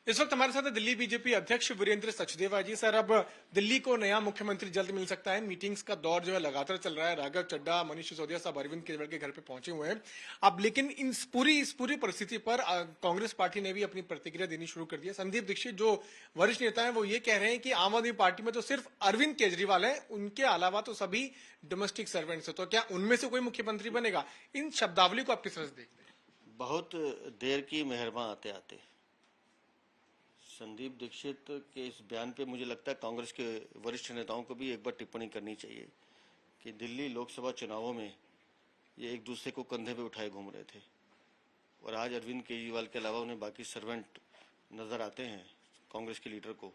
इस वक्त हमारे साथ है दिल्ली बीजेपी अध्यक्ष वीरेंद्र सचदेवा जी। सर, अब दिल्ली को नया मुख्यमंत्री जल्द मिल सकता है। मीटिंग्स का दौर जो है लगातार चल रहा है। राघव चड्ढा, मनीष सिसोदिया सब अरविंद केजरीवाल के घर पे पहुंचे हुए हैं। अब लेकिन इस पूरी परिस्थिति पर कांग्रेस पार्टी ने भी अपनी प्रतिक्रिया देनी शुरू कर दी है। संदीप दीक्षित जो वरिष्ठ नेता है वो ये कह रहे हैं कि आम आदमी पार्टी में तो सिर्फ अरविंद केजरीवाल है, उनके अलावा तो सभी डोमेस्टिक सर्वेंट्स है। तो क्या उनमें से कोई मुख्यमंत्री बनेगा? इन शब्दावली को आप किस तरह से देखते हैं? बहुत देर की मेहरबान आते आते संदीप दीक्षित के इस बयान पे मुझे लगता है कांग्रेस के वरिष्ठ नेताओं को भी एक बार टिप्पणी करनी चाहिए कि दिल्ली लोकसभा चुनावों में ये एक दूसरे को कंधे पे उठाए घूम रहे थे और आज अरविंद केजरीवाल के अलावा उन्हें बाकी सर्वेंट नजर आते हैं कांग्रेस के लीडर को।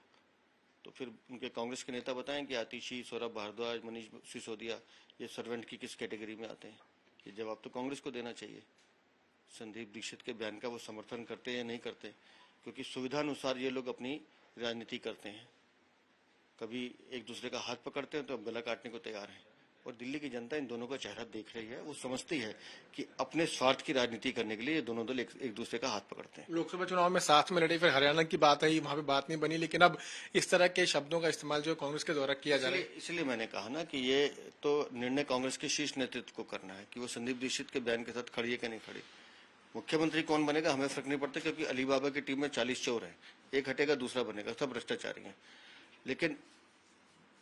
तो फिर उनके कांग्रेस के नेता बताएं कि आतिशी, सौरभ भारद्वाज, मनीष सिसोदिया ये सर्वेंट की किस कैटेगरी में आते हैं। ये जवाब तो कांग्रेस को देना चाहिए। संदीप दीक्षित के बयान का वो समर्थन करते हैं या नहीं करते, क्योंकि सुविधा अनुसार ये लोग अपनी राजनीति करते हैं। कभी एक दूसरे का हाथ पकड़ते हैं तो अब गला काटने को तैयार हैं। और दिल्ली की जनता इन दोनों का चेहरा देख रही है। वो समझती है कि अपने स्वार्थ की राजनीति करने के लिए ये दोनों दल एक दूसरे का हाथ पकड़ते हैं। लोकसभा चुनाव में साथ में लड़े, फिर हरियाणा की बात आई, वहां पे बात नहीं बनी, लेकिन अब इस तरह के शब्दों का इस्तेमाल जो कांग्रेस के द्वारा किया जा रहा है। इसलिए मैंने कहा ना कि ये तो निर्णय कांग्रेस के शीर्ष नेतृत्व को करना है कि वो संदीप दीक्षित के बयान के साथ खड़ी है कि नहीं खड़ी। मुख्यमंत्री कौन बनेगा हमें फर्क नहीं पड़ता, क्योंकि अलीबाबा की टीम में 40 चोर हैं, एक हटेगा दूसरा बनेगा, सब भ्रष्टाचारी हैं। लेकिन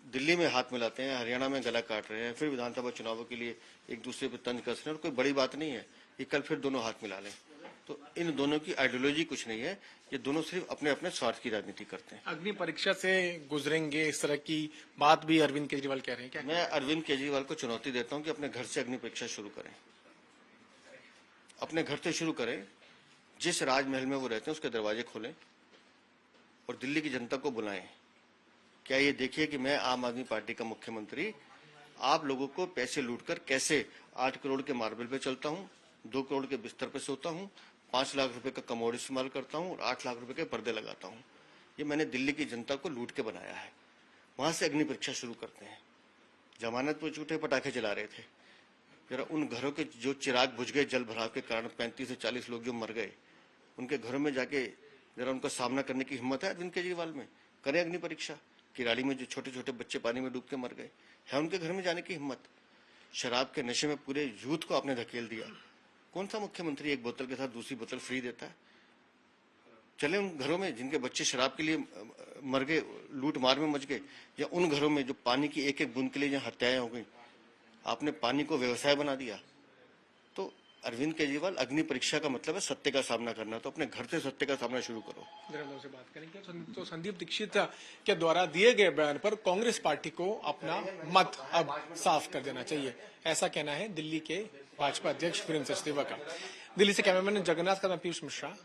दिल्ली में हाथ मिलाते हैं, हरियाणा में गला काट रहे हैं, फिर विधानसभा चुनावों के लिए एक दूसरे पर तंज कस रहे हैं। और कोई बड़ी बात नहीं है कि कल फिर दोनों हाथ मिला लें। तो इन दोनों की आइडियोलॉजी कुछ नहीं है, ये दोनों सिर्फ अपने अपने स्वार्थ की राजनीति करते हैं। अग्नि परीक्षा से गुजरेंगे, इस तरह की बात भी अरविंद केजरीवाल कह रहे हैं क्या? मैं अरविंद केजरीवाल को चुनौती देता हूँ कि अपने घर से अग्नि परीक्षा शुरू करें। अपने घर से शुरू करें, जिस राजमहल में वो रहते हैं उसके दरवाजे खोलें और दिल्ली की जनता को बुलाएं। क्या ये देखिए कि मैं आम आदमी पार्टी का मुख्यमंत्री आप लोगों को पैसे लूटकर कैसे 8 करोड़ के मार्बल पे चलता हूं, 2 करोड़ के बिस्तर पे सोता हूं, 5 लाख रुपए का कमोड इस्तेमाल करता हूं और 8 लाख रुपए के पर्दे लगाता हूं। ये मैंने दिल्ली की जनता को लूट के बनाया है। वहां से अग्नि परीक्षा शुरू करते हैं। जमानत पर झूठे पटाखे चला रहे थे, जरा उन घरों के जो चिराग बुझ गए जल भराव के कारण, 35 से 40 लोग जो मर गए, उनके घरों में जाके जरा उनका सामना करने की हिम्मत है अरविंद केजरीवाल में? करें अग्नि परीक्षा। किराड़ी में जो छोटे छोटे बच्चे पानी में डूब के मर गए, है उनके घर में जाने की हिम्मत? शराब के नशे में पूरे यूथ को आपने धकेल दिया। कौन सा मुख्यमंत्री एक बोतल के साथ दूसरी बोतल फ्री देता है? चले उन घरों में जिनके बच्चे शराब के लिए मर गए, लूट मार में मच गए, या उन घरों में जो पानी की एक एक बूंद के लिए जहाँ हत्याएं हो गई। आपने पानी को व्यवसाय बना दिया। तो अरविंद केजरीवाल, अग्नि परीक्षा का मतलब है सत्य का सामना करना। तो अपने घर से सत्य का सामना शुरू करो। से बात करेंगे तो संदीप दीक्षित के द्वारा दिए गए बयान पर कांग्रेस पार्टी को अपना मत अब साफ कर देना चाहिए, ऐसा कहना है दिल्ली के भाजपा अध्यक्ष वीरेंद्र सचदेवा का। दिल्ली से कैमरामैन जगन्नाथ का, मैं पीयूष मिश्रा।